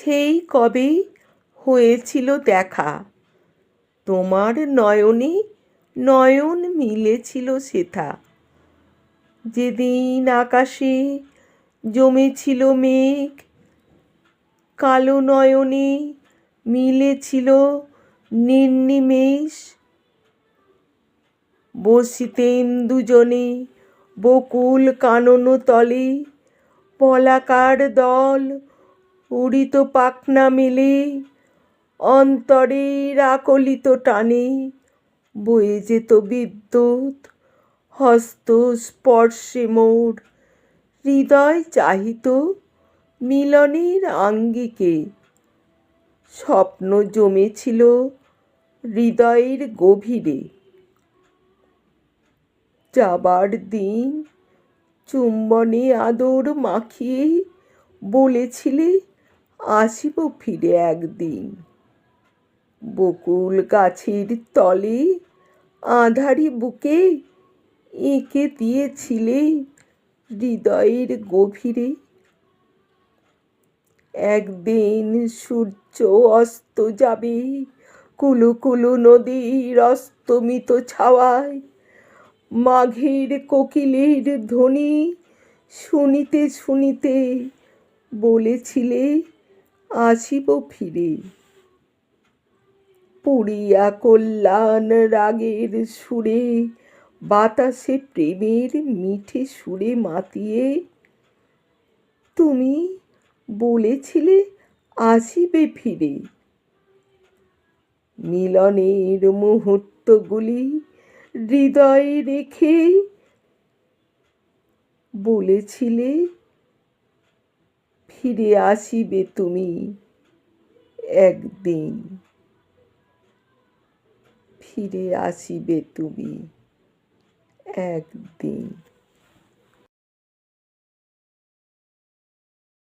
সেই কবে হয়েছিল দেখা, তোমার নয়নে নয়ন মিলেছিল সেথা। যেদিন আকাশে জমেছিল মেঘ, কালো নয়নে মিলেছিল নির্নিমেষ। বসিতেম দুজনে বকুল কানন তলে, পলাকার দল উড়িত পাখনা মেলে। অন্তরের আকলিত টানে বয়ে যেত বিদ্যুৎ, হস্ত স্পর্শে মোর হৃদয় চাহিত মিলনের আঙ্গিকে। স্বপ্ন জমেছিল হৃদয়ের গভীরে। যাবার দিন চুম্বনে আদর মাখিয়ে বলেছিলে আসিব ফিরে একদিন। বকুল গাছের তলে আঁধারি বুকে এঁকে দিয়েছিলে হৃদয়ের গভীরে। একদিন সূর্য অস্ত যাবে কুলু কুলু নদীর অস্তমিত ছাওয়ায়। মাঘের কোকিলের ধ্বনি শুনিতে শুনিতে বলেছিলে আসিব ফিরে। পুরিয়া কল্যাণ রাগের সুরে বাতাসে প্রেমের মিঠে সুরে মাতিয়ে তুমি বলেছিলে আসিবে ফিরে। মিলনের মুহূর্তগুলি হৃদয়ে রেখে বলেছিলে ফিরে আসিবে তুমি একদিন। ফিরে আসিবে তুমি একদিন।